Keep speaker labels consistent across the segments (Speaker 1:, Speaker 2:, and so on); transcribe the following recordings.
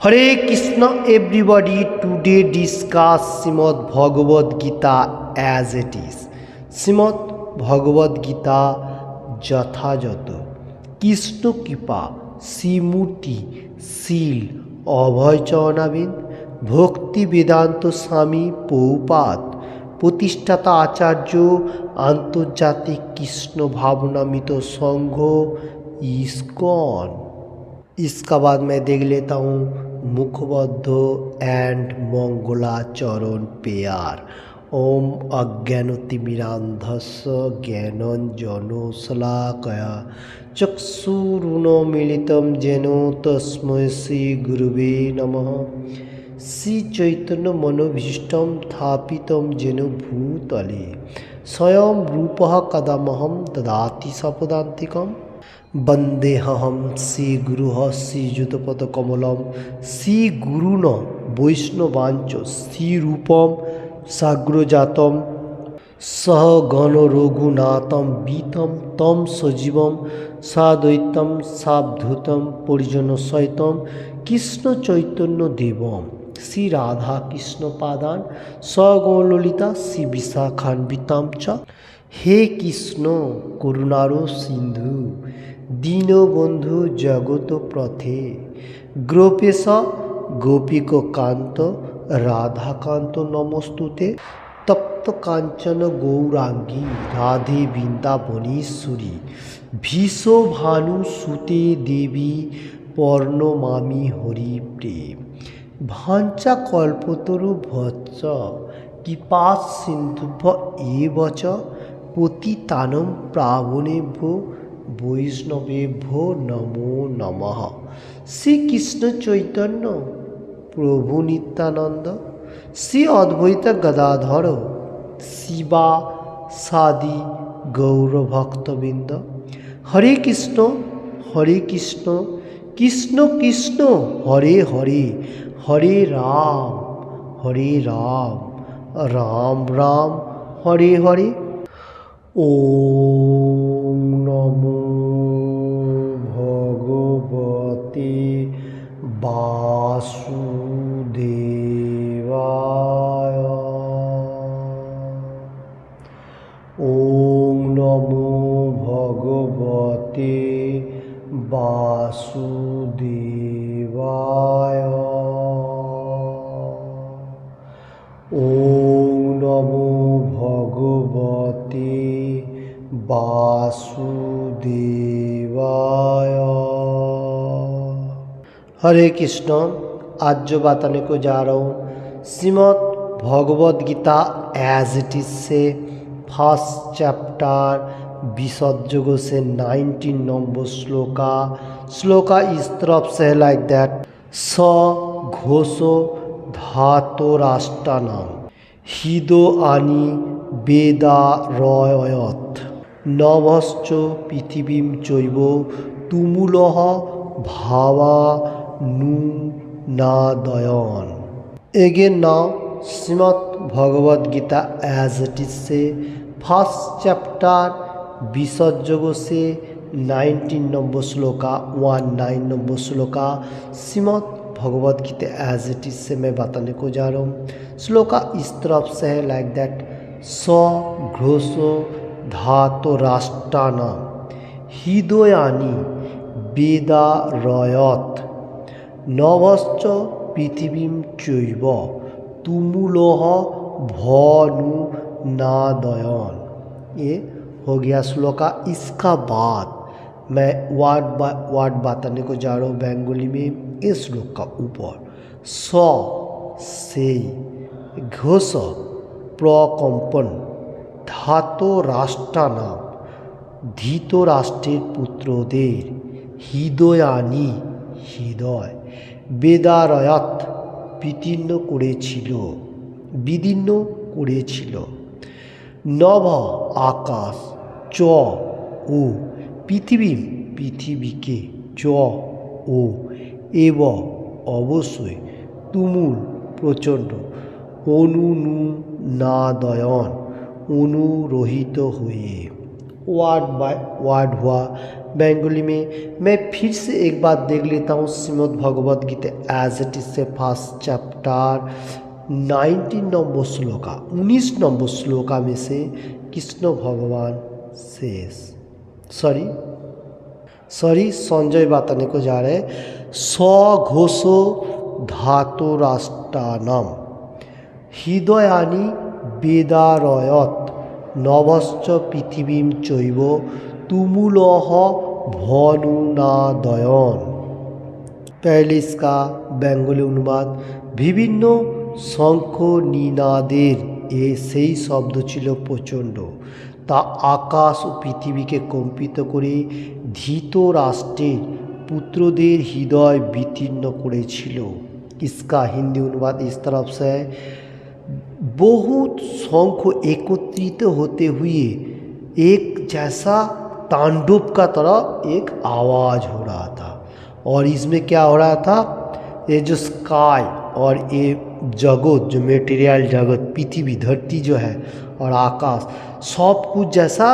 Speaker 1: Hare Krishna everybody, today discuss Shrimad Bhagavad Gita as it is. Shrimad Bhagavad Gita যথাযথ কৃষ্ণ কৃপা শ্রীমূর্তি শীল অভয়চরণাবিন ভক্তি বেদান্ত স্বামী পৌপাত প্রতিষ্ঠাতা আচার্য আন্তর্জাতিক কৃষ্ণ भावनामृत संघ इस्कॉन। इसका बाद मैं देख लेता हूँ मुखबद्ध एंड मंगलाचरण पेयर। ओम अज्ञानतिमिरान्धस्य ज्ञानञ्जनशलाकया चक्षुरुन्मीलितं येन तस्मै श्रीगुरुवे नमः। श्री चैतन्य मनोभीष्टं स्थापितं येन भूतले स्वयं रूपः कदामहं ददाति सपदान्तिकम्। वंदेहम श्रीगुरु श्रीयुतपदकमलम श्रीगुरुन वैष्णवांच श्रीरूपम साग्रजातम सह गण रघुनाथम बीतम तम सजीवम साद्वैतम सावधूतम परिजन सहितम कृष्ण चैतन्य देवम श्री राधा कृष्ण पादान सगौर ललिता श्री विशाखान्विताम च। हे कृष्ण करुणारो सिंधु दीनबंधु जगत प्रथे गोपेश गोपिक कांत राधाकांत नमस्तुते। तप्त कांचन गौरांगी राधे वृंदावनेश्वरी भीषो भानुसुते देवी पर्णमामि हरि प्रेम। भांचा कल्पतरु भच्च कृपा सिंधुभ्य एव च पतितानं पावनेभ्यो वैष्णवेभ्यो नमो नमः। श्री कृष्ण चैतन्य प्रभु नित्यानंद श्री अद्वैत गदाधर शिवा सादि गौरभक्तवृंद। हरे कृष्ण कृष्ण कृष्ण हरे हरे हरे राम राम राम हरे हरे। ओम नमो भगवते वासुदेवाय। ओम नमो भगवते वासुदेवाय। ओम नमो भगवते वासुदेवाय। हरे कृष्ण। आज जो बताने को जा रहा हूँ Shrimad Bhagavad Gita as it is से फर्स्ट चैप्टर विसर्जोग से 19 नंबर श्लोका इस तरफ से लाइक दैट। स घोषो धातो राष्ट्रानाम हिदो आनी वेदा रयत नभश्च पृथिवीं चैव तुमुलः भावा नु नादयन। Again now Shrimad Bhagavad Gita as it is से फर्स्ट चैप्टर विसर्जोग से 19 number 19 number shloka Shrimad Bhagavad Gita as it is से मैं बताने को जा रहा हूँ। श्लोका इस तरफ से है लाइक दैट। स घोषो धातो राष्ट्रानाम हृदयानि वेदा रयत नभश्च पृथिवीं चैव तुमुलः भनु नादयन। ये हो गया श्लोका। इसका बाद मैं वर्ड बाय वर्ड बताने को जा रहा हूँ बंगाली में। इस श्लोक का ऊपर स से घोष प्रकम्पन धातो राष्ट्रानाम धृतराष्ट्रेर पुत्रদের হৃদয়ানি হৃদয় বেদারয়াত বিদীর্ণ করেছিল। নভ আকাশ চ ও পৃথিবীকে চ ও এব অবশ্যই তুমুল প্রচণ্ড অনুনাদয়ন অনুরহিত হয়ে वर्ड बाय वर्ड हुआ बंगाली में। मैं फिर से एक बार देख लेता हूँ Shrimad Bhagavad Gita as it is से first chapter 19 number shloka 19 number shloka में से कृष्ण भगवान शेष सॉरी संजय बताने को जा रहे हैं। स्वघोषो धातुराष्ट्राणाम हृदयानि वेदारयत नभश्च पृथिवीं चैव तुमुलः भनुनादयन। पहले इसका बेंगली अनुवाद विभिन्न शंख निनादेर ए সেই শব্দ ছিল প্রচণ্ড, তা আকাশ ও পৃথিবীকে কম্পিত করে ধৃতরাষ্ট্রের পুত্রদের হৃদয় বিতীর্ণ করেছিল। इसका हिंदी अनुवाद इस तरफ से है, बहुत शंख एकत्रित होते हुए एक जैसा तांडव का तरह एक आवाज़ हो रहा था। और इसमें क्या हो रहा था, ये जो स्काई और ये जगत जो मेटेरियल जगत पृथ्वी धरती जो है और आकाश सब कुछ जैसा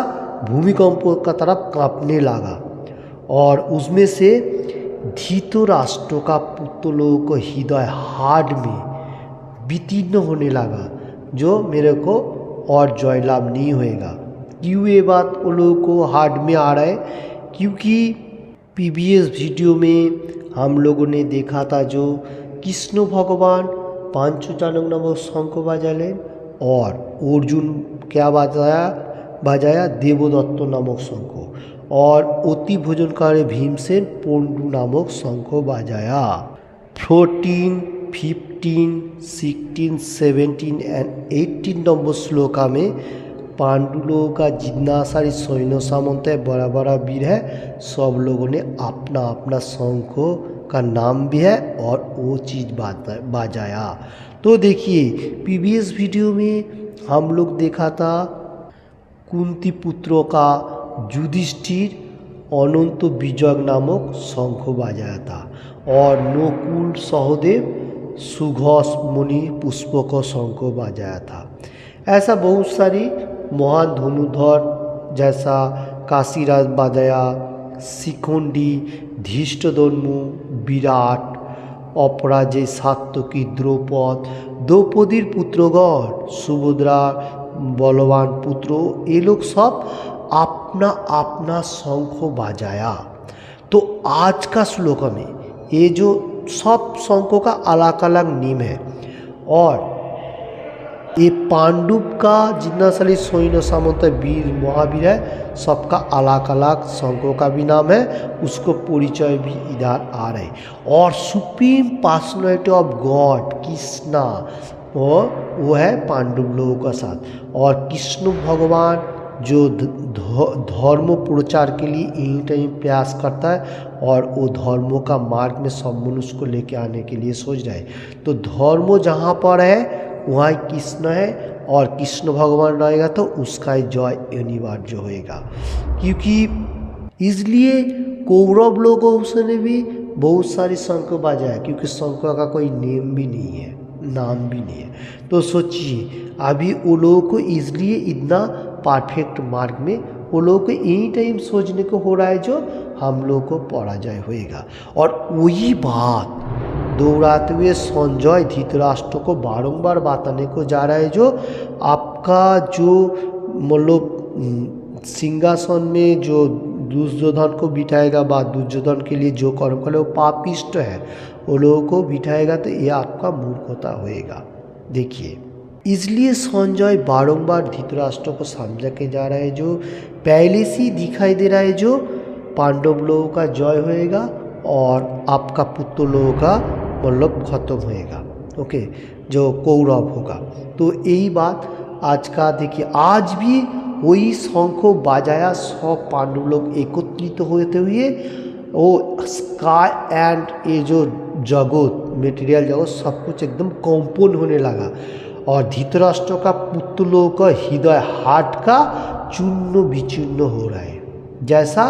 Speaker 1: भूमिकंप का तरफ कांपने लगा। और उसमें से धृतराष्ट्र का पुत्रों को हृदय हार्ड में वितीर्ण होने लगा, जो मेरे को और जयलाभ नहीं होएगा। क्यों ये बात उन लोगों को हार्ड में आ रहा है, क्योंकि प्रीवियस वीडियो में हम लोगों ने देखा था जो कृष्ण भगवान पंचचानक नामक शंख बजालें और अर्जुन क्या बजाया देवदत्त नामक शंख, और अति भोजनकारी भीमसेन पंडु नामक शंख बजाया। 14, 15, 16, 17 एंड 18 नंबर श्लोका में पांडु लोगों का जितना सारी सैन्य सामंत है, बड़ा बड़ा वीर है, सब लोगों ने अपना अपना शंखों का नाम भी है और वो चीज़ बजाया। तो देखिए प्रीवियस वीडियो में हम लोग देखा था कुंती पुत्रों का युधिष्ठिर अनंत विजय नामक शंख बजाया था, और नकुल सहदेव सुघोष मुनि पुष्पक शंख बजाया था। ऐसा बहुत सारी महान धनुधर जैसा काशीराज बजाया, शिखंडी, धृष्टद्युम्न, विराट, अपराजय, सात्यकी, द्रौपदीर पुत्रगण, सुभद्रा, बलवान पुत्र, ये लोग सब अपना अपना शंख बजाया। तो आज का श्लोक में ये जो सब शंखों का अलग अलग नेम है, और ये पांडु का जितना सारी सैन्य सामंत वीर महावीर है, सबका अलग अलग शंखों का भी नाम है, उसको परिचय भी इधर आ रहे। और supreme personality of God Krishna वो है पांडु लोगों का साथ। और कृष्ण भगवान जो धर्म प्रचार के लिए एनी टाइम प्रयास करता है, और वो धर्मों का मार्ग में सब मनुष्य को लेके आने के लिए सोच रहा है। तो धर्म जहाँ पर है वहाँ कृष्ण है, और कृष्ण भगवान रहेगा तो उसका जय अनिवार्य होएगा। क्योंकि इसलिए कौरव लोगों ने भी बहुत सारी शंख बजाया, क्योंकि शंख का कोई नेम भी नहीं है, नाम भी नहीं है। तो सोचिए अभी वो लोगों को इसलिए इतना परफेक्ट मार्ग में वो लोगों को एनी टाइम सोचने को हो रहा है जो हम लोग को पराजय होएगा। और वही बात दोहराते हुए संजय धृतराष्ट्र को बारंबार बताने को जा रहा है, जो आपका जो मतलब सिंहासन में जो दुर्योधन को बिठाएगा, बाद दुर्योधन के लिए जो कर्म करे वो पापिष्ट है, वो लोगों को बिठाएगा, तो ये आपका मूर्खता होएगा। देखिए इसलिए संजय बारंबार धृतराष्ट्र को समझा के जा रहा है, जो पहले से ही दिखाई दे रहा है जो पांडव लोगों का जय होएगा और आपका पुत्र लोगों का मतलब खत्म होएगा। ओके, जो कौरव होगा। तो यही बात आज का देखिए, आज भी वही शंख बजाया, सब पांडव लोग एकत्रित होते हुए वो स्काई एंड ये जो जगत मेटेरियल जगत सब कुछ एकदम कंपन होने लगा, और धृतराष्ट्र का पुत्रों का हृदय हार्ट का चूर्ण विचूर्ण हो रहा है, जैसा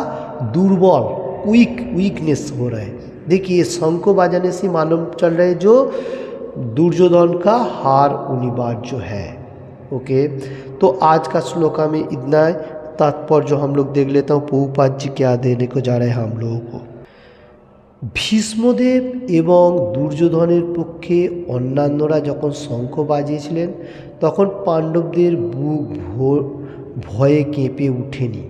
Speaker 1: दुर्बल वीकनेस हो रहा है। देखिए शंख बजाने से मालूम चल रहा है जो दुर्योधन का हार अनिवार्य है। ओके, तो आज का श्लोका में इतना है। तात्पर्य हम लोग देख लेता हूँ प्रभुपाद जी क्या देने को जा रहे हैं हम लोगों को। ভীষ্মদেব এবং দুর্যোধনের পক্ষে অন্যান্যরা যখন শঙ্খ বাজিয়েছিলেন তখন পাণ্ডবদের বুক ভয়ে কেঁপে ওঠেনি,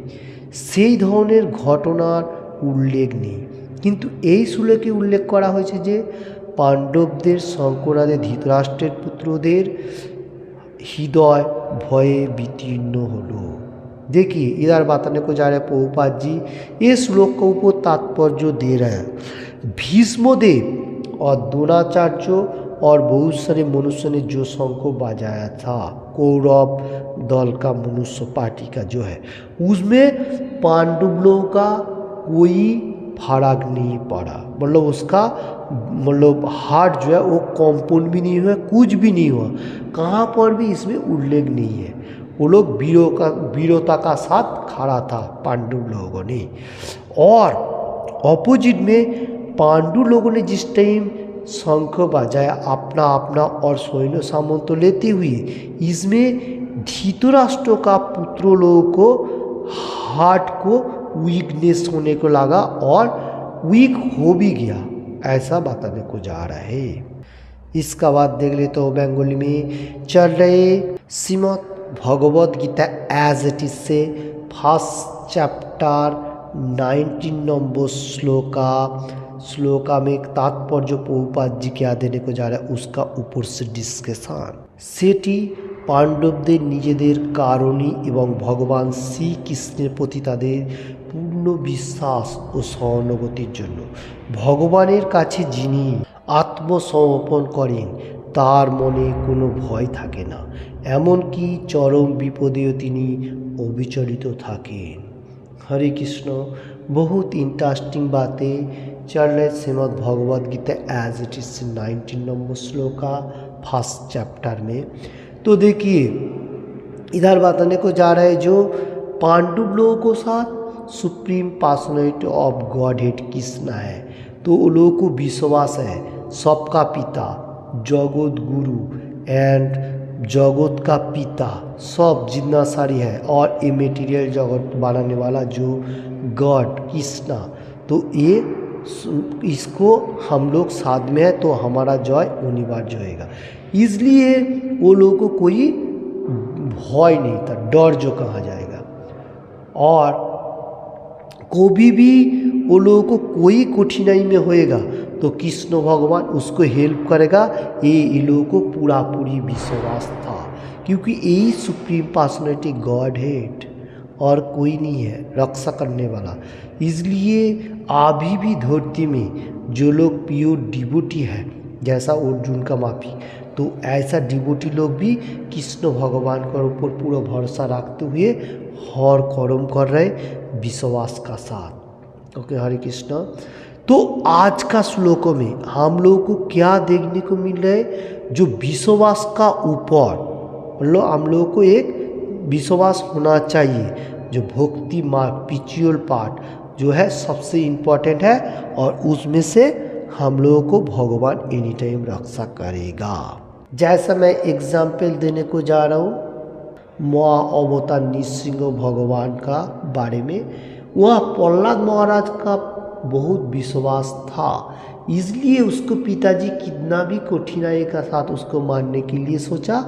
Speaker 1: সেই ধরনের ঘটনার উল্লেখ নেই। কিন্তু এই শ্লোকে উল্লেখ করা হয়েছে যে পাণ্ডবদের শঙ্খনাদে ধৃতরাষ্ট্রের পুত্রদের हृदय भये वितीर्ण हलो। देखिए इधर बताने को जा रहे हैं प्रभुपाद जी, ये श्लोक के ऊपर तात्पर्य दे रहे हैं। भीष्मदेव और द्रोणाचार्य और बहुत सारे मनुष्य ने जो शंख बजाया था, कौरव दल का मनुष्य पार्टी का जो है, उसमें पांडव लोगों का कोई फर्क नहीं पड़ा। मतलब उसका हार्ट जो है वो कॉम्पाउंड भी नहीं हुआ, कुछ भी नहीं हुआ, कहाँ पर भी इसमें उल्लेख नहीं है। वो लोग वीरता का साथ खड़ा था पांडव लोगों ने। और ऑपोजिट में पांडु लोगों ने जिस टाइम शंख बजाया अपना अपना और सैन्य सामंत लेते हुए, इसमें धृतराष्ट्र का पुत्र लोगों को हार्ट को वीकनेस होने को लगा और वीक हो भी गया, ऐसा बताने को जा रहा है। इसका बाद देख ले तो बंगाली में चल रहे Shrimad Bhagavad Gita as it is से फर्स्ट चैप्टर 19 नंबर श्लोका में तात्पर्य प्रभुपाद जी क्या देने को जा रहा है उसका ऊपर से डिस्कशन। सेटी पांडवদের নিজেদের কারণী এবং ভগবান শ্রীকৃষ্ণের প্রতি তাদের পূর্ণ বিশ্বাস ও সহানুভূতির জন্য ভগবানের কাছে যিনি আত্মসমর্পণ করেন তার মনে কোনো ভয় থাকে না, এমনকি চরম বিপদেও তিনি অবিচলিত থাকেন। हरे कृष्ण। बहुत इंटरेस्टिंग बातें चल रहे Shrimad Bhagavad Gita as it is 19 number श्लोका फर्स्ट चैप्टर में। तो देखिए इधर बताने को जा रहा है जो पांडव लोगों को साथ supreme personality of God head Krishna है, तो वो लोगों को विश्वास है सबका पिता जगत गुरु एंड जगत का पिता सब जितना सारी है और ये मटेरियल जगत बनाने वाला जो गॉड कृष्णा, तो ये इसको हम लोग साथ में है तो हमारा जय अनिवार्य होएगा। इसलिए वो लोगों को कोई भय नहीं था, डर जो कहा जाएगा। और कभी भी वो लोगों को कोई कठिनाई में होएगा तो कृष्ण भगवान उसको हेल्प करेगा, ये लोगों को पूरा पूरी विश्वास था, क्योंकि यही सुप्रीम पर्सनैलिटी गॉड हेड और कोई नहीं है रक्षा करने वाला। इसलिए अभी भी धरती में जो लोग प्योर डिवोटी है जैसा अर्जुन का माफी, तो ऐसा डिवोटी लोग भी कृष्ण भगवान के ऊपर पूरा भरोसा रखते हुए हर कर्म कर रहे विश्वास का साथ। ओके हरे कृष्ण। तो आज का श्लोकों में हम लोगों को क्या देखने को मिल रहा है, जो विश्वास का ऊपर मतलब हम लोगों को एक विश्वास होना चाहिए, जो भक्ति मार्ग स्पिरिचुअल पार्ट जो है सबसे इम्पोर्टेंट है, और उसमें से हम लोगों को भगवान एनी टाइम रक्षा करेगा। जैसा मैं एग्जाम्पल देने को जा रहा हूँ महा अवतार नृसिंह भगवान का बारे में, वह प्रहलाद महाराज का बहुत विश्वास था, इसलिए उसको पिताजी कितना भी कठिनाई का साथ उसको मारने के लिए सोचा,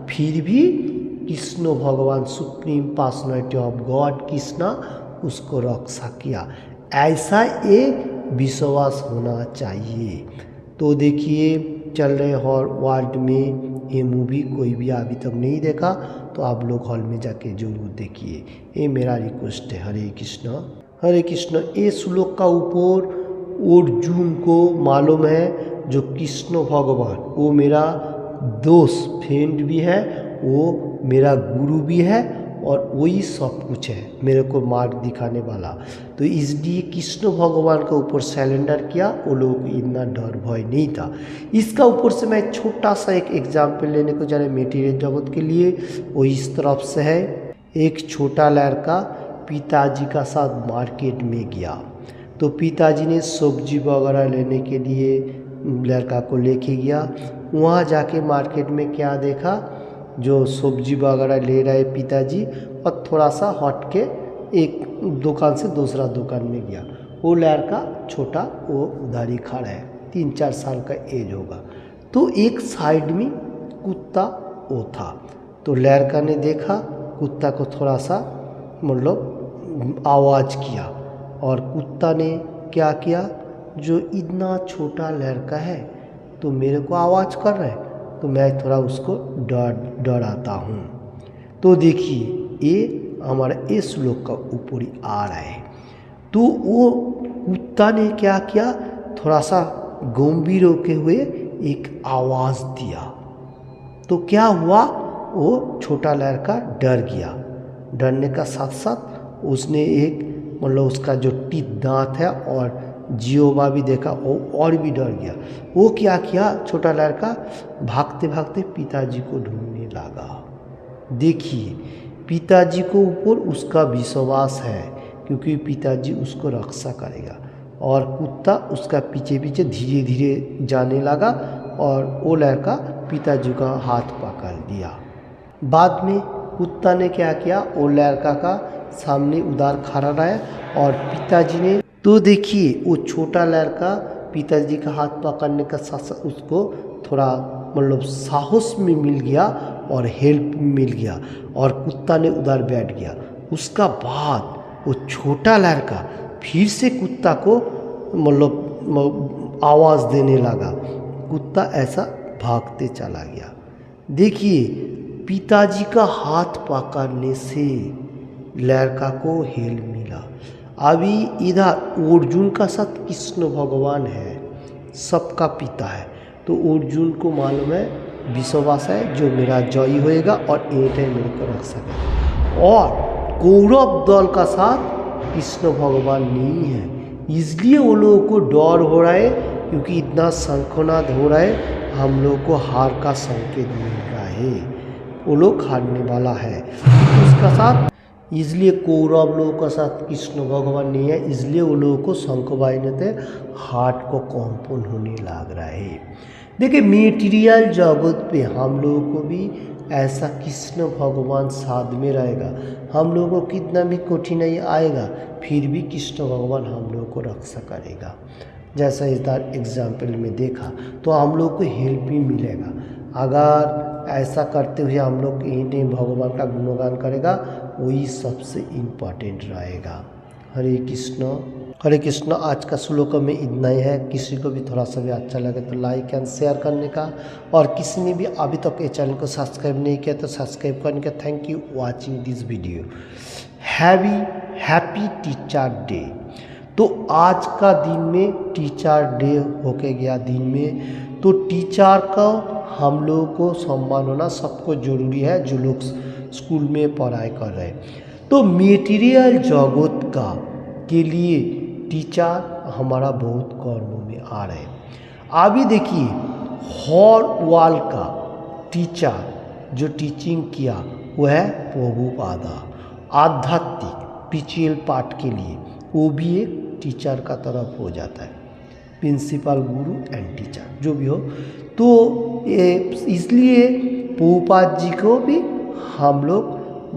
Speaker 1: फिर भी कृष्ण भगवान supreme personality of God Krishna उसको रक्षा किया। ऐसा ये विश्वास होना चाहिए। तो देखिए चल रहे हॉल वर्ल्ड में ये मूवी कोई भी अभी तक नहीं देखा तो आप लोग हॉल में जाके जरूर देखिए, ये मेरा रिक्वेस्ट है। हरे कृष्ण। हरे कृष्ण। ये श्लोक का ऊपर अर्जुन को मालूम है जो कृष्ण भगवान वो मेरा दोस्त फ्रेंड भी है, वो मेरा गुरु भी है और वही सब कुछ है मेरे को मार्ग दिखाने वाला, तो इसलिए कृष्ण भगवान के ऊपर सरेंडर किया, वो लोगों को इतना डर भय नहीं था। इसका ऊपर से मैं छोटा सा एक एग्जाम्पल लेने को जा रहा है मेटीरियल जगत के लिए। वो इस तरफ से है, एक छोटा लड़का पिताजी का साथ मार्केट में गया, तो पिताजी ने सब्जी वगैरह लेने के लिए लड़का को लेके गया। वहाँ जाके मार्केट में क्या देखा, जो सब्जी वगैरह ले रहे पिताजी और थोड़ा सा हट के एक दुकान से दूसरा दुकान में गया। वो लड़का छोटा वो उधर ही खड़ा है, 3-4 साल का एज होगा। तो एक साइड में कुत्ता वो था। तो लड़का ने देखा कुत्ता को, थोड़ा सा मतलब आवाज़ किया, और कुत्ता ने क्या किया, जो इतना छोटा लड़का है तो मेरे को आवाज़ कर रहा है तो मैं थोड़ा उसको डराता हूँ। तो देखिए ये हमारा ये श्लोक का ऊपर ही आ रहा है। तो वो कुत्ता ने क्या किया, थोड़ा सा गंभीर होके हुए एक आवाज़ दिया। तो क्या हुआ, वो छोटा लड़का डर गया। डरने का साथ साथ उसने एक मतलब उसका जो टीथ दांत है और जियोबा भी देखा, वो और भी डर गया। वो क्या किया, छोटा लड़का भागते भागते पिताजी को ढूंढने लगा। देखिए पिताजी को ऊपर उसका विश्वास है क्योंकि पिताजी उसको रक्षा करेगा, और कुत्ता उसका पीछे पीछे धीरे धीरे जाने लगा और वो लड़का पिताजी का हाथ पकड़ लिया। बाद में कुत्ता ने क्या किया, वो लड़का का सामने उधर खड़ा रहा और पिताजी ने, तो देखिए वो छोटा लड़का पिताजी का हाथ पकड़ने का साथ साथ उसको थोड़ा मतलब साहस में मिल गया और हेल्प मिल गया, और कुत्ता ने उधर बैठ गया। उसका बाद वो छोटा लड़का फिर से कुत्ता को मतलब आवाज़ देने लगा। कुत्ता ऐसा भागते चला गया। देखिए पिताजी का हाथ पकड़ने से लड़का को हेल्प मिला। अभी इधर अर्जुन का साथ कृष्ण भगवान है, सबका पिता है, तो अर्जुन को मालूम है, विश्वास है जो मेरा जयी होएगा और एनी टाइम मेरे को रख सकेगा। और कौरव दल का साथ कृष्ण भगवान नहीं है, इसलिए वो लोगों को डर हो रहा है क्योंकि इतना शंखनाद हो रहा है, हम लोग को हार का संकेत मिल रहा है, वो लोग हारने वाला है। उसका साथ इसलिए कौरव लोगों का साथ कृष्ण भगवान नहीं है, इसलिए वो लोगों को शंख बजाने हार्ट को कंपन होने लग रहा है। देखिए मेटीरियल जगत पे हम लोगों को भी ऐसा कृष्ण भगवान साथ में रहेगा। हम लोगों को कितना भी कठिनाई आएगा फिर भी कृष्ण भगवान हम लोगों को रक्षा करेगा। जैसा इधर एग्जाम्पल में देखा तो हम लोग को हेल्प भी मिलेगा। अगर ऐसा करते हुए हम लोग यही नहीं भगवान का गुणगान करेगा, वही सबसे इम्पोर्टेंट रहेगा। हरे कृष्ण हरे कृष्ण। आज का श्लोक में इतना ही है। किसी को भी थोड़ा सा भी अच्छा लगे तो लाइक एंड शेयर करने का, और किसी ने भी अभी तक ये चैनल को सब्सक्राइब नहीं किया तो सब्सक्राइब करने का। Thank you watching this video. Happy teacher day. तो आज का दिन में टीचर डे होके गया दिन में, तो टीचर का हम लोगों को सम्मान होना सबको ज़रूरी है जो लोग स्कूल में पढ़ाई कर रहे हैं। तो मटेरियल जगत का के लिए टीचर हमारा बहुत कर्मों में आ रहे हैं। अभी देखिए हर वाल का टीचर जो टीचिंग किया वो है प्रभुपादा। आध्यात्मिक स्पिरिचुअल पार्ट के लिए वो भी एक टीचर का तरफ हो जाता है, प्रिंसिपल गुरु एंड टीचर जो भी हो। तो इसलिए प्रभुपाद जी को भी हम लोग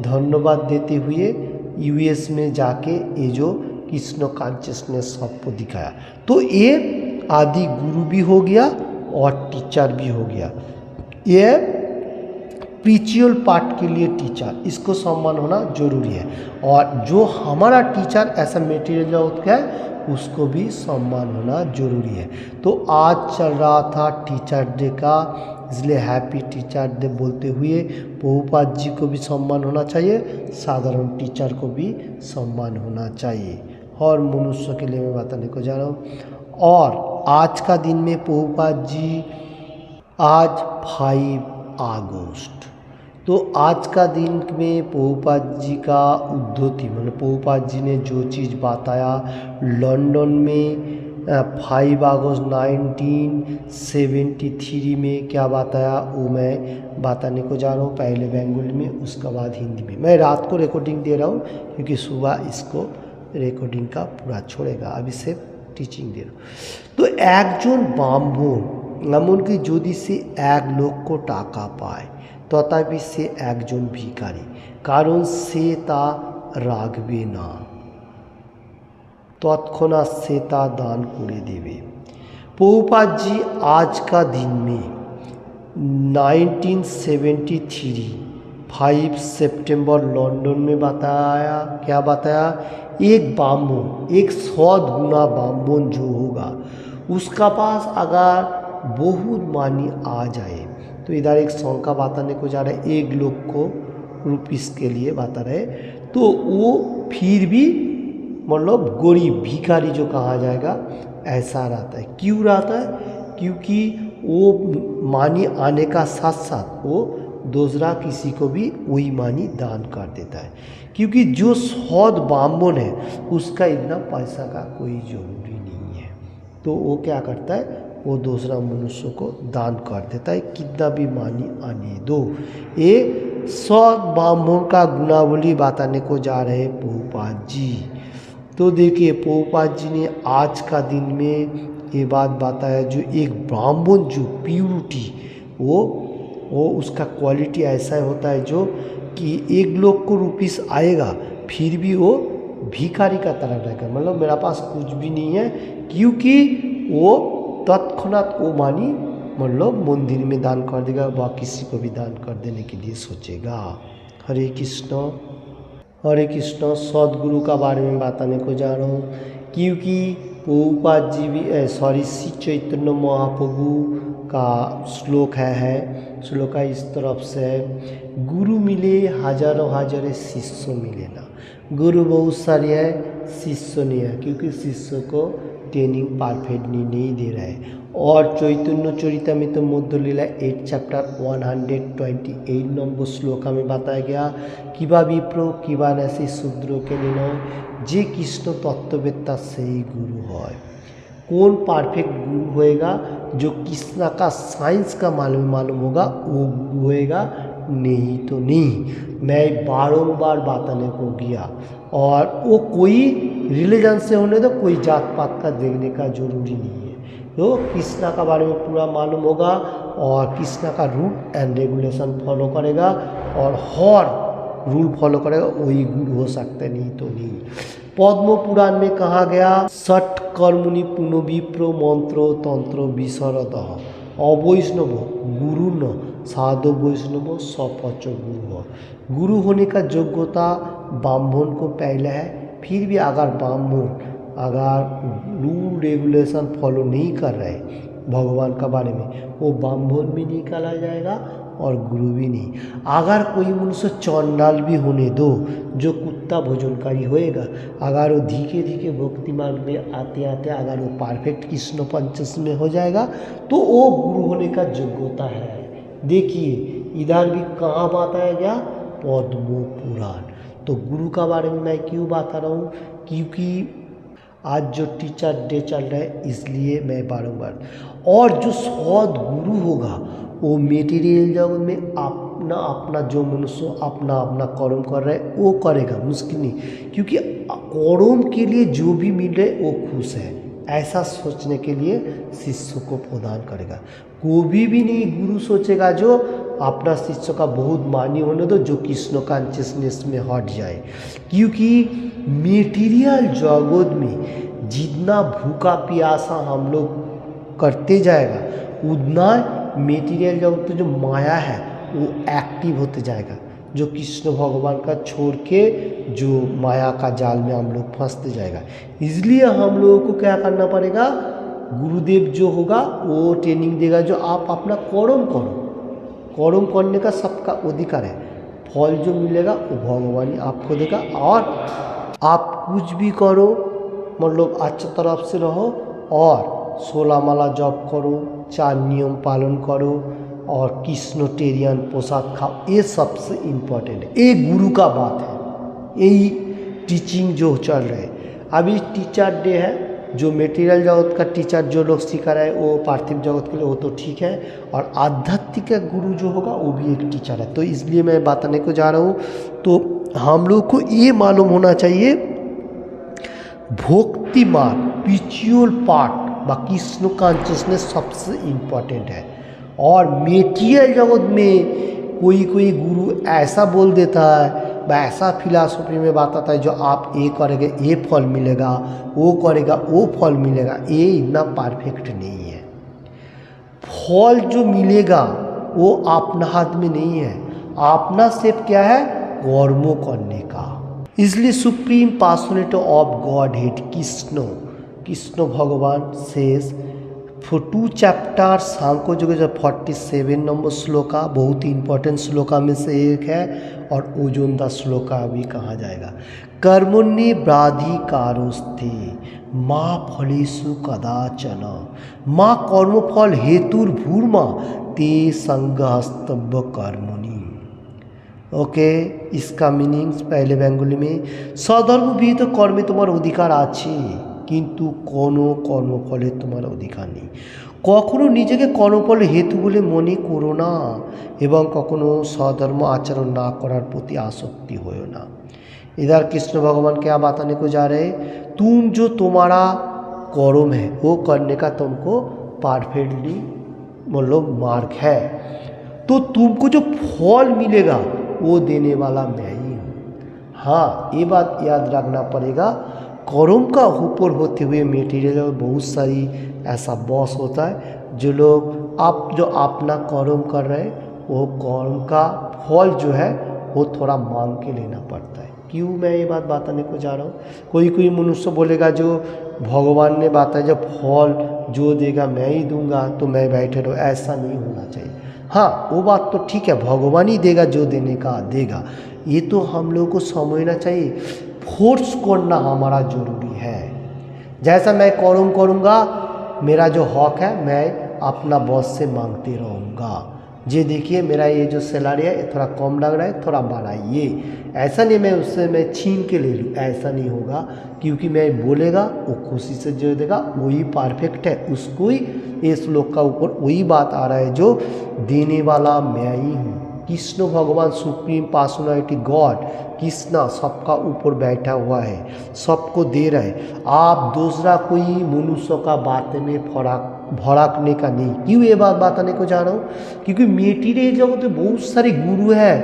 Speaker 1: धन्यवाद देते हुए यूएस में जाके ये जो कृष्ण कॉन्शियसनेस सबको दिखाया, तो ये आदि गुरु भी हो गया और टीचर भी हो गया। ये स्पिरिचुअल पार्ट के लिए टीचर, इसको सम्मान होना जरूरी है। और जो हमारा टीचर ऐसा मटेरियल जगत का है उसको भी सम्मान होना जरूरी है। तो आज चल रहा था टीचर डे का, इसलिए हैप्पी टीचर डे बोलते हुए प्रभुपाद जी को भी सम्मान होना चाहिए, साधारण टीचर को भी सम्मान होना चाहिए। और मनुष्य के लिए मैं बताने को जा रहा हूँ। और आज का दिन में प्रभुपाद जी आज 5 अगस्त, तो आज का दिन में प्रभुपाद जी का उद्धति मतलब प्रभुपाद जी ने जो चीज़ बताया लंदन में 5 अगस्त 1973 में क्या बताया वो मैं बताने को जा रहा हूँ। पहले बंगाली में उसके बाद हिंदी में। मैं रात को रिकॉर्डिंग दे रहा हूँ क्योंकि सुबह इसको रिकॉर्डिंग का पूरा छोड़ेगा, अभी सिर्फ टीचिंग दे रहा हूँ। तो একজন ব্রাহ্মণ এমনকি যদি সে 1 লক্ষ টাকা পায় তথাপি সে একজন ভিখারি, কারণ সে তা রাখবে না, তৎক্ষণাৎ সে তা दान করে দেবে। प्रभुपाद जी आज का दिन में 1973 5 सितंबर लंदन में बताया, क्या बताया, एक ब्राह्मण, एक 100 गुना ब्राह्मण जो होगा उसका पास अगर बहुत मानी आ जाए, तो इधर एक संख्या बताने को जा रहा है, 1 लोग को रुपीस के लिए बता रहे, तो वो फिर भी मतलब गरीब भिखारी जो कहा जाएगा ऐसा रहता है। क्यों रहता है? क्योंकि वो मानी आने का साथ साथ वो दूसरा किसी को भी वही मानी दान कर देता है, क्योंकि जो 100 ब्राह्मण है उसका इतना पैसा का कोई ज़रूरी नहीं है, तो वो क्या करता है, वो दूसरा मनुष्य को दान कर देता है, कितना भी मानी आने दो। ये 100 ब्राह्मण का गुणावली बताने को जा रहे हैं प्रभुपाद जी। तो देखिए प्रभुपाद जी ने आज का दिन में ये बात बताया, जो एक ब्राह्मण जो प्यूरिटी, वो उसका क्वालिटी ऐसा होता है जो कि 1 लोग को रुपीस आएगा फिर भी वो भिखारी का तरह रहेगा, मतलब मेरा पास कुछ भी नहीं है, क्योंकि वो तत्क्षणात वो मानी मतलब मंदिर में दान कर देगा व किसी को भी दान कर देने के लिए सोचेगा। हरे कृष्ण हरे कृष्ण। सदगुरु का बारे में बताने को जा रहा हूँ, क्योंकि प्रभुपाद जी भी श्री चैतन्य महाप्रभु का श्लोक है, श्लोक इस तरफ से है, गुरु मिले हजारों हजारे शिष्य मिले ना। गुरु बहुत सारे है, शिष्य नहीं है, क्योंकि शिष्य को ट्रेनिंग परफेक्टली नहीं दे रहा है। और चैतन्य चरितामृत मध्य लीला 8 चैप्टर 128 नंबर श्लोक में बताया गया, किबा विप्र किबा नासी शूद्र के निर्णय जे कृष्ण तत्ववेत्ता से ही गुरु है। कौन परफेक्ट गुरु होएगा? जो कृष्ण का साइंस का मालूम होगा वो गुरु होएगा, नहीं तो नहीं। मैं बारंबार बताने को गया, और वो कोई रिलीजन से होने दो, कोई जात पात का देखने का जरूरी नहीं है, तो कृष्ण का बारे में पूरा मालूम होगा और कृष्ण का रूल एंड रेगुलेशन फॉलो करेगा और हर रूल फॉलो करेगा, वही गुरु हो सकता है, नहीं तो नहीं। पद्म पुराण में कहा गया, षट कर्मणि पुनो विप्रो मंत्रो तंत्र विशरद अवैष्णव गुरु न साधु वैष्णव सपच गुरु। गुरु होने का योग्यता ब्राह्मण को पहले है, फिर भी अगर ब्राह्मण अगर रूल रेगुलेशन फॉलो नहीं कर रहे भगवान का बारे में, वो ब्राह्मण भी नहीं कहा जाएगा और गुरु भी नहीं। अगर कोई मनुष्य चंडाल भी होने दो, जो कुत्ता भोजनकारी होएगा, अगर वो धीरे धीरे भक्ति मार्ग में आते आते अगर वो परफेक्ट कृष्ण पंचस में हो जाएगा, तो वो गुरु होने का योग्यता है। देखिए इधर भी कहाँ बताया गया, पद्म पुराण। तो गुरु का बारे में मैं क्यों बता रहा हूँ, क्योंकि आज जो टीचर डे चल रहा है, इसलिए मैं बारंबार। और जो सद्गुरु होगा वो मेटीरियल जगत में अपना अपना जो मनुष्य अपना अपना कर्म कर रहा है वो करेगा, मुश्किल नहीं, क्योंकि कर्म के लिए जो भी मिल रहा है वो खुश है, ऐसा सोचने के लिए शिष्य को प्रदान करेगा। कोई भी नहीं गुरु सोचेगा जो अपना शिष्य का बहुत मानी होने दो, जो कृष्ण कॉन्शियसनेस में हट जाए, क्योंकि मेटीरियल जगत में जितना भूखा प्यासा हम लोग करते जाएगा, उतना मेटीरियल जगत जो माया है वो एक्टिव होते जाएगा, जो कृष्ण भगवान का छोड़ के जो माया का जाल में हम लोग फंसते जाएगा। इसलिए हम लोगों को क्या करना पड़ेगा, गुरुदेव जो होगा वो ट्रेनिंग देगा, जो आप अपना कर्म करो, कर्म करने का सबका अधिकार है, फल जो मिलेगा वो भगवान ही आपको देगा। और आप कुछ भी करो, मतलब अच्छी तरफ से रहो और 16 माला जप करो, 4 नियम पालन करो और कृष्णटेरियन पोशाक खाओ, ये सबसे इम्पोर्टेंट है। ये गुरु का बात है, यही टीचिंग जो चल रहा है। अभी टीचर डे है, जो मेटीरियल जगत का टीचर जो लोग सिखा रहा है वो पार्थिव जगत के लिए वो तो ठीक है, और आध्यात्मिक गुरु जो होगा वो भी एक टीचर है। तो इसलिए मैं बताने को जा रहा हूँ, तो हम लोग को ये मालूम होना चाहिए, भक्ति मार्ग स्पिरिचुअल पार्ट व कृष्ण कॉन्शियसनेस सबसे इम्पोर्टेंट है। और मेटीरियल जगत में कोई कोई गुरु ऐसा बोल देता है, ऐसा फिलॉसफी में बात आता है जो आप ये करेंगे ये फल मिलेगा, वो करेगा वो फल मिलेगा, ये इतना परफेक्ट नहीं है। फल जो मिलेगा वो अपना हाथ में नहीं है, अपना सिर्फ क्या है, कर्मों करने का। इसलिए supreme personality of God head Krishna भगवान शेष 2 चैप्टर सांख्य योग जो 47 नंबर श्लोका बहुत ही इंपॉर्टेंट श्लोका में से एक है, और ओजोनदा श्लोका भी कहा जाएगा। कर्मण्ये ब्राधिकारोस्ते माँ फलेषु कदाचन माँ कर्मफल हेतुर्भूर्मा ते संगहस्तव्य कर्मणि। ओके, इसका मीनिंग्स पहले बेंगली में, सधर्म विहित कर्मे तुम्हार अधिकार আছে কিন্তু কোনো কর্মফলে তোমার অধিকার নেই। কখনো নিজেকে কর্মফলের হেতু বলে মনে করো না, এবং কখনো সধর্ম आचरण ना করার প্রতি आसक्ति होयो ना। इधर कृष्ण भगवान क्या बताने को जा रहे, तुम जो तुम्हारा कर्म है वो करने का तुमको परफेक्टली मतलब मार्ग है, तो तुमको जो फल मिलेगा वो देने वाला मैं ही हूँ। हाँ, ये बात याद रखना पड़ेगा, कर्म का ऊपर होते हुए मेटीरियल बहुत सारी ऐसा बॉस होता है जो लोग आप जो अपना कर्म कर रहे हैं वो कर्म का फल जो है वो थोड़ा मांग के लेना पड़ता है। क्यों मैं ये बात बताने को जा रहा हूँ, कोई मनुष्य बोलेगा जो भगवान ने बताया जो फल जो देगा मैं ही दूंगा तो मैं बैठे रहो, ऐसा नहीं होना चाहिए। हाँ, वो बात तो ठीक है, भगवान ही देगा जो देने का देगा, ये तो हम लोगों को समझना चाहिए। फोर्स करना हमारा ज़रूरी है। जैसा मैं कर्म करूँगा, मेरा जो हक है मैं अपना बॉस से मांगते रहूँगा, जी देखिए मेरा ये जो सैलरी है ये थोड़ा कम लग रहा है, थोड़ा बढ़ाइए। ऐसा नहीं मैं उससे मैं छीन के ले लूँ, ऐसा नहीं होगा, क्योंकि मैं बोलेगा वो खुशी से जो देगा वही परफेक्ट है। उसको ही इस श्लोक का ऊपर वही बात आ रहा है जो देने वाला मैं ही हूँ। कृष्ण भगवान सुप्रीम पर्सनैलिटी गॉड, कृष्णा सबका ऊपर बैठा हुआ है, सबको दे रहा है। आप दूसरा कोई मनुष्य का बात में भड़कने का नहीं। क्यों ये बात बताने को जा रहा हूँ, क्योंकि मेटीरियल जगत में बहुत सारे गुरु है,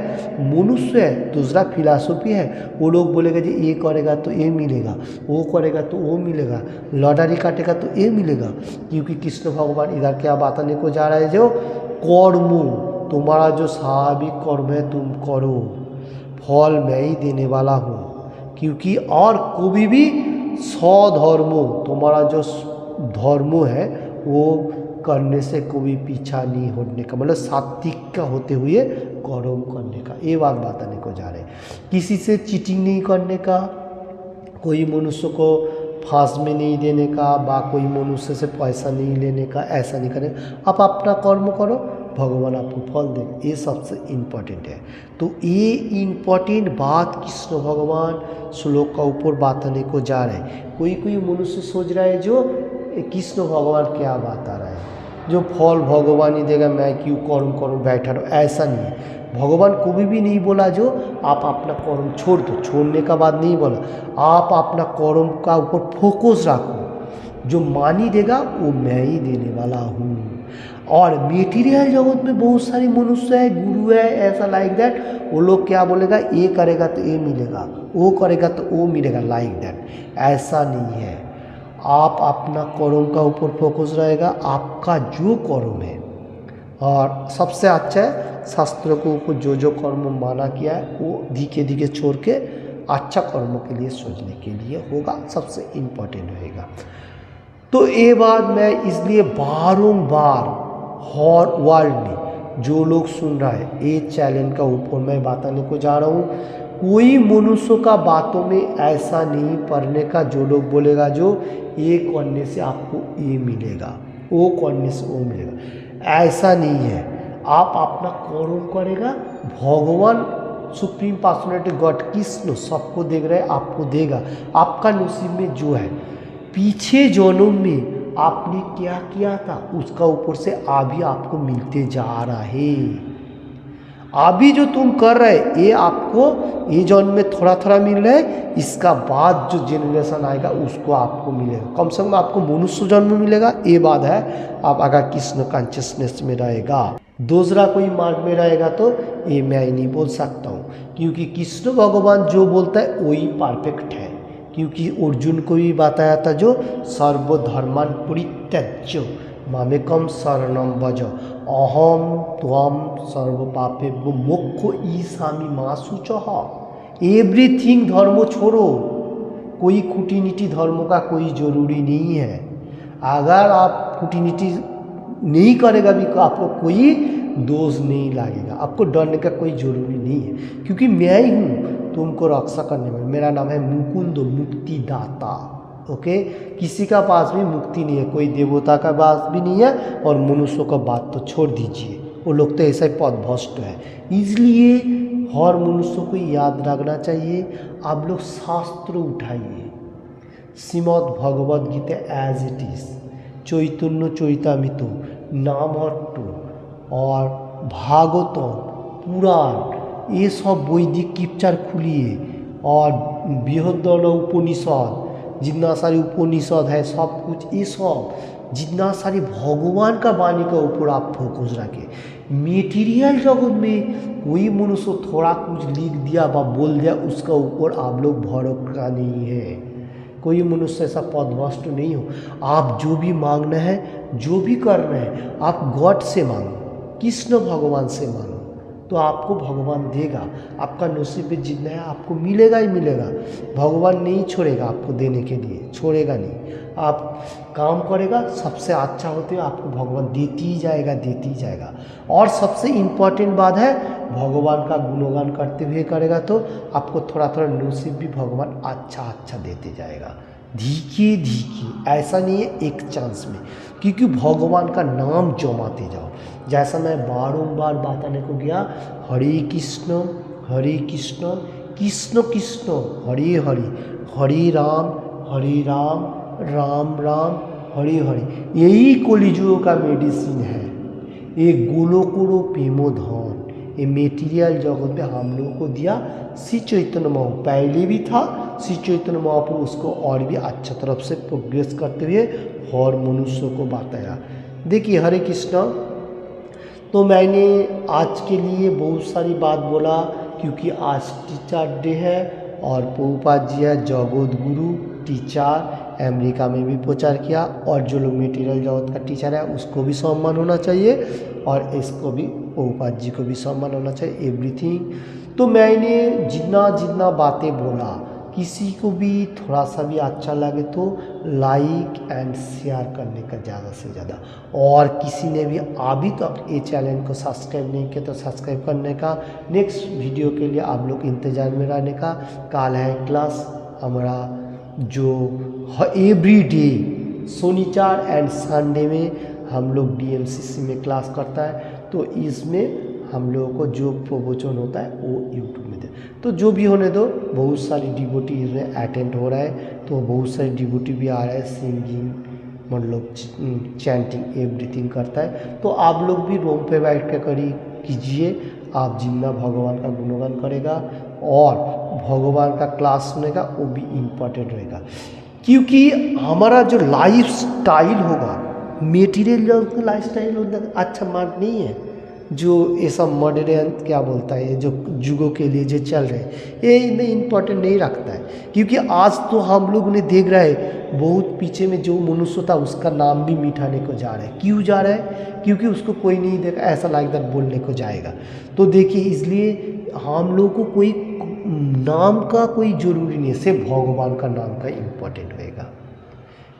Speaker 1: मनुष्य है, दूसरा फिलॉसफी है। वो लोग बोलेगा जी ये करेगा तो ये मिलेगा, वो करेगा तो वो मिलेगा, लॉटरी काटेगा तो ये मिलेगा। क्योंकि कृष्ण भगवान इधर क्या बताने को जा रहा है, जो कर्म तुम्हारा जो स्वाभाविक कर्म है तुम करो, फल मैं ही देने वाला हूँ। क्योंकि और कभी भी स्वधर्मो तुम्हारा जो धर्म है वो करने से कभी पीछा नहीं होने का, मतलब सात्विक का होते हुए कर्म करने का, ये बात बताने को जा रहे हैं। किसी से चीटिंग नहीं करने का, कोई मनुष्य को फांस में नहीं देने का, बा कोई मनुष्य से पैसा नहीं लेने का, ऐसा नहीं करें। आप अपना कर्म करो, भगवान आपको फल देंगे, ये सबसे इम्पोर्टेंट है। तो ये इम्पोर्टेंट बात कृष्ण भगवान श्लोक का ऊपर बताने को जा रहे हैं। कोई मनुष्य सोच रहा है जो कृष्ण भगवान क्या बात आ रहा है, जो फल भगवान ही देगा, मैं क्यों कर्म करूँ बैठा रहो, ऐसा नहीं है। भगवान कभी भी नहीं बोला जो आप अपना कर्म छोड़ दो, छोड़ने का बात नहीं बोला। आप अपना कर्म का ऊपर फोकस रखो, जो मानी देगा वो मैं ही देने वाला हूँ। और मेटीरियल जगत में बहुत सारे मनुष्य है, गुरु है, ऐसा लाइक दैट, वो लोग क्या बोलेगा, ये करेगा तो ये मिलेगा, वो करेगा तो वो मिलेगा, लाइक दैट। ऐसा नहीं है, आप अपना कर्म का ऊपर फोकस रहेगा, आपका जो कर्म है। और सबसे अच्छा है शास्त्रों के ऊपर जो कर्म माना किया है वो धीरे छोड़ के अच्छा कर्म के लिए सोचने के लिए होगा, सबसे इम्पोर्टेंट रहेगा। तो ये बात मैं इसलिए बारंबार हर वर्ल्ड में जो लोग सुन रहा है ये चैलेंज का ऊपर मैं बताने को जा रहा हूँ। कोई मनुष्य का बातों में ऐसा नहीं पढ़ने का जो लोग बोलेगा जो ये करने से आपको ये मिलेगा, वो करने से वो मिलेगा, ऐसा नहीं है। आप अपना कर्म करेगा, भगवान सुप्रीम पर्सनैलिटी गॉड कृष्ण सबको देख रहे, आपको देगा। आपका नसीब में जो है, पीछे जन्म में आपने क्या किया था उसका ऊपर से अभी आपको मिलते जा रहा है। अभी जो तुम कर रहे ये आपको ये जन्म में थोड़ा थोड़ा मिल रहा है, इसका बाद जो जेनरेशन आएगा उसको आपको मिलेगा, कम से कम आपको मनुष्य जन्म मिलेगा, ये बात है। आप अगर कृष्ण कॉन्शियसनेस में रहेगा। दूसरा कोई मार्ग में रहेगा तो ये मैं नहीं बोल सकता हूँ, क्योंकि कृष्ण भगवान जो बोलता है वही परफेक्ट है। क्योंकि अर्जुन को भी बताया था जो सर्वधर्मान परित्यज्य मामेकम शरणम भज अहम त्वम सर्व पापेभ्यो मोक्ष ईशामी मा शुचः। एवरीथिंग धर्म छोड़ो, कोई खूंटी धर्म का कोई जरूरी नहीं है। अगर आप खूंटी नहीं करेगा भी तो आपको कोई दोष नहीं लगेगा, आपको डरने का कोई जरूरी नहीं है, क्योंकि मैं ही हूँ तुमको रक्षा करने वाला। मेरा नाम है मुकुंद मुक्तिदाता। ओके, किसी का पास भी मुक्ति नहीं है, कोई देवता का पास भी नहीं है, और मनुष्यों का बात तो छोड़ दीजिए, वो लोग तो ऐसा ही पदभ्रष्ट है। इसलिए हर मनुष्य को याद रखना चाहिए, आप लोग शास्त्र उठाइए, Shrimad Bhagavad Gita as it is, Chaitanya Charitamrita, Namahatta और भागवतम पुराण, ये सब वैदिक किप्चार खुलिए, और बृहद्रथ उपनिषद, जितना सारी उपनिषद है सब कुछ, ये सब जितना सारी भगवान का वाणी का ऊपर आप फोकस रखें। मेटीरियल जगत में कोई मनुष्य थोड़ा कुछ लिख दिया व बोल दिया, उसका ऊपर आप लोग भरोसा नहीं है। कोई मनुष्य ऐसा पदभ्रष्ट नहीं हो। आप जो भी मांगना है, जो भी करना है, आप गॉड से मांगो, कृष्ण भगवान से मांगो, तो आपको भगवान देगा। आपका नसीब में जितना है आपको मिलेगा ही मिलेगा। भगवान नहीं छोड़ेगा आपको देने के लिए, छोड़ेगा नहीं। आप काम करेगा, सबसे अच्छा होते हुए आपको भगवान देती ही जाएगा, देती ही जाएगा। और सबसे इम्पॉर्टेंट बात है, भगवान का गुणगान करते हुए करेगा तो आपको थोड़ा थोड़ा नसीब भी भगवान अच्छा अच्छा देते जाएगा, धीरे धीरे। ऐसा नहीं है एक चांस में, क्योंकि भगवान का नाम जमाते जाओ। जैसा मैं बारंबार बताने को गया, हरे कृष्ण कृष्ण कृष्ण हरे हरे, हरे राम राम राम हरे हरे, यही कलिजुग का मेडिसिन है। ये गोलोकुलो प्रेमोधन, ये मेटीरियल जगत में हम लोगों को दिया श्री चैतन्य महाप्रभु। पहले भी था श्री चैतन्य महाप्रभु, उसको और भी अच्छा तरफ से प्रोग्रेस करते हुए और मनुष्यों को बताया। देखिए हरे कृष्ण, तो मैंने आज के लिए बहुत सारी बात बोला, क्योंकि आज टीचर डे है और प्रभुपाद जी है जगत गुरु टीचर, अमेरिका में भी प्रचार किया, और जो लोग मटेरियल जगत का टीचर है उसको भी सम्मान होना चाहिए, और इसको भी प्रभुपाद जी को भी सम्मान होना चाहिए, एवरीथिंग। तो मैंने जितना जितना बातें बोला, किसी को भी थोड़ा सा भी अच्छा लगे तो लाइक एंड शेयर करने का ज़्यादा से ज़्यादा। और किसी ने भी अभी तक ये चैनल को सब्सक्राइब नहीं किया तो सब्सक्राइब करने का, नेक्स्ट वीडियो के लिए आप लोग इंतज़ार में रहने का। कल है क्लास हमारा जो एवरी डे शनिवार एंड संडे में हम लोग DMCC में क्लास करता है, तो इसमें हम लोगों को जो प्रवचन होता है वो यूट्यूब में दे, तो जो भी होने दो। बहुत सारी डिवोटी इसमें अटेंड हो रहा है, तो बहुत सारी डिवोटी भी आ रहा है, सिंगिंग मतलब चैंटिंग एवरीथिंग करता है। तो आप लोग भी रूम पे बैठ के कीजिए, आप जितना भगवान का गुणगान करेगा और भगवान का क्लास सुनेगा, वो भी इम्पोर्टेंट रहेगा। क्योंकि हमारा जो लाइफ स्टाइल होगा, मेटीरियल जो लाइफ स्टाइल होता अच्छा मार्ग नहीं है, जो ये सब मॉडर्न क्या बोलता है, जो युगों के लिए जो चल रहे हैं, ये इतना इम्पोर्टेंट नहीं रखता है। क्योंकि आज तो हम लोग ने देख रहा है, बहुत पीछे में जो मनुष्य था उसका नाम भी मिटाने को जा रहा है। क्यों जा रहा है? क्योंकि उसको कोई नहीं देखा, ऐसा लाइक दैट बोलने को जाएगा। तो देखिए, इसलिए हम लोग को कोई नाम का कोई ज़रूरी नहीं है, सिर्फ भगवान का नाम का इम्पोर्टेंट होएगा।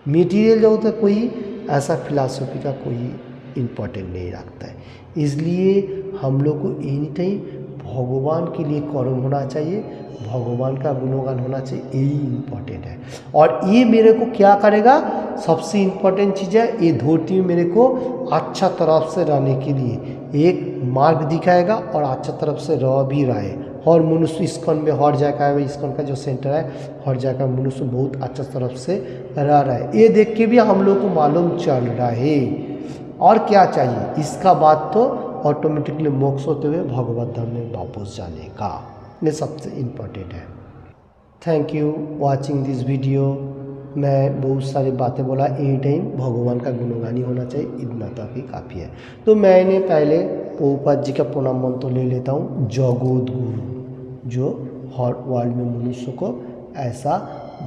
Speaker 1: मटेरियल जो होता है कोई ऐसा फिलॉसफी का कोई इम्पोर्टेंट नहीं रखता है। इसलिए हम लोग को एनी टाइम भगवान के लिए कर्म होना चाहिए, भगवान का गुणगान होना चाहिए, यही इम्पोर्टेंट है। और ये मेरे को क्या करेगा, सबसे इम्पोर्टेंट चीज़ है, ये धरती में मेरे को अच्छा तरफ से रहने के लिए एक मार्ग दिखाएगा, और अच्छा तरफ से रह भी रहा है। हर मनुष्य इस्कॉन में हर जगह है, इस्कॉन का जो सेंटर है हर जगह मनुष्य बहुत अच्छा तरफ से रह रहा है। ये देख के भी हम लोग को मालूम चल रहा है। और क्या चाहिए, इसका बात तो ऑटोमेटिकली मोक्ष होते हुए भगवत धाम में वापस जाने का, ये सबसे इम्पोर्टेंट है। Thank you watching this video. मैं बहुत सारी बातें बोला, एनी टाइम भगवान का गुणगान ही होना चाहिए, इतना तक ही काफ़ी है। तो मैंने पहले प्रभुपाद जी का प्रणाम मंत्र ले लेता हूँ। जगत गुरु, जो हर वर्ल्ड में मनुष्य को ऐसा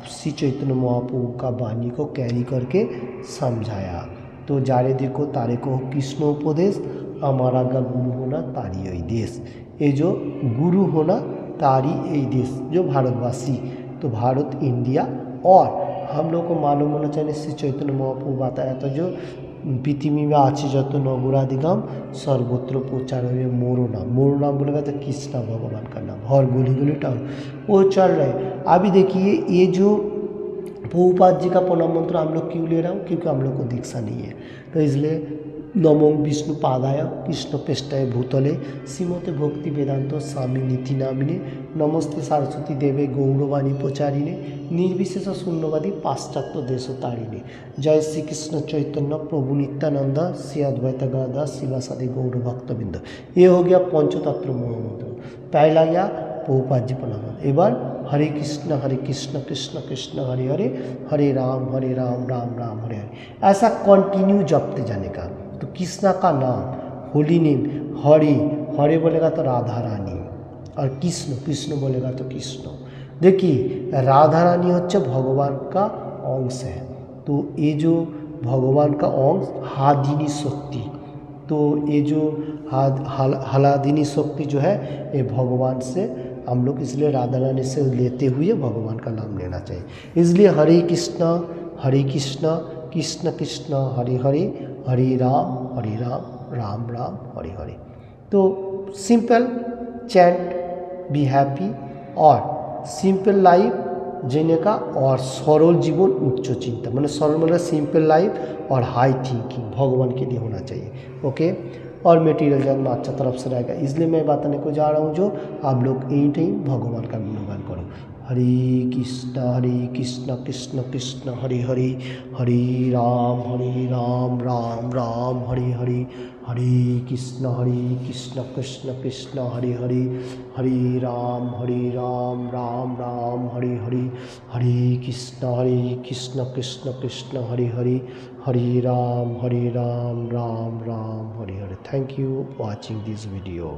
Speaker 1: श्री चैतन्य महाप्रभु का वाणी को कैरी करके समझाया। तो जारे देखो तारे को कृष्ण उपदेश, हमारा का गुरु होना तारी यही देश। ये जो गुरु होना तारी यही देश, जो भारतवासी, तो भारत, इंडिया, और हम लोग को मालूम होना चाहिए श्री चैतन्य महाप्रभु बताया था जो पृथ्वी में आछि जत नगराधिगम सर्वत्र प्रचार हुए मोरो नाम। मोरो नाम बोलेगा तो कृष्णा भगवान का नाम, हर गली गली टाउन वो चल रहे। अभी देखिए ये जो प्रभुपाद जी का प्रणाम मंत्र हम लोग क्यों ले रहा हूँ, क्योंकि हम लोग को दीक्षा नहीं है। तो इसलिए नमो विष्णुपादाय कृष्ण पृष्ठाय भूतले श्रीमते भक्ति वेदांत स्वामी नीति नामिने नमस्ते सरस्वती देवे गौरवाणी प्रचारिणे निर्विशेष शून्यवादी पाश्चात्य देशतारिणे। जय श्री कृष्ण चैतन्य प्रभु नित्यानंद श्री अद्वैत गदाधर शिवासादि गौर भक्तबिंद। ये हो गया पंचतत्व महामंत्र। पहला गया प्रभुपाद जी प्रणाम। एक बार हरे कृष्ण कृष्ण कृष्ण हरे हरे, हरे राम राम राम हरे हरे, ऐसा कंटिन्यू जपते जाने का। तो कृष्णा का नाम, होली नेम, हरे, हरे बोलेगा तो राधा रानी, और कृष्ण, कृष्ण बोलेगा तो कृष्ण। देखिए राधा रानी होच्छे भगवान का अंश है। तो ये जो भगवान का अंश हादिनी शक्ति, तो ये जो हलादिनी शक्ति जो है ये भगवान से हम लोग, इसलिए राधा रानी से लेते हुए भगवान का नाम लेना चाहिए। इसलिए हरे कृष्ण कृष्ण कृष्ण हरे हरे, हरे राम राम राम हरे हरे। तो सिंपल चैंट, बी हैप्पी, और सिंपल लाइफ जीने का, और सरल जीवन उच्च चिंता, मैंने सरल मतलब सिंपल लाइफ और हाई थिंकिंग भगवान के लिए होना चाहिए। ओके, और मटेरियल जन्म अच्छा तरफ से रहेगा। इसलिए मैं बताने को जा रहा हूँ जो आप लोग एनी टाइम भगवान का गुणगान करो। Hare Krishna Krishna Krishna Hare Hare, Hare Ram Ram Ram Hare Hare, Hare Krishna Krishna Krishna Hare Hare, Hare Ram Ram Ram Hare Hare, Hare Krishna Krishna Krishna Hare Hare, Hare Ram Ram Ram Hare Hare. Thank you watching this video.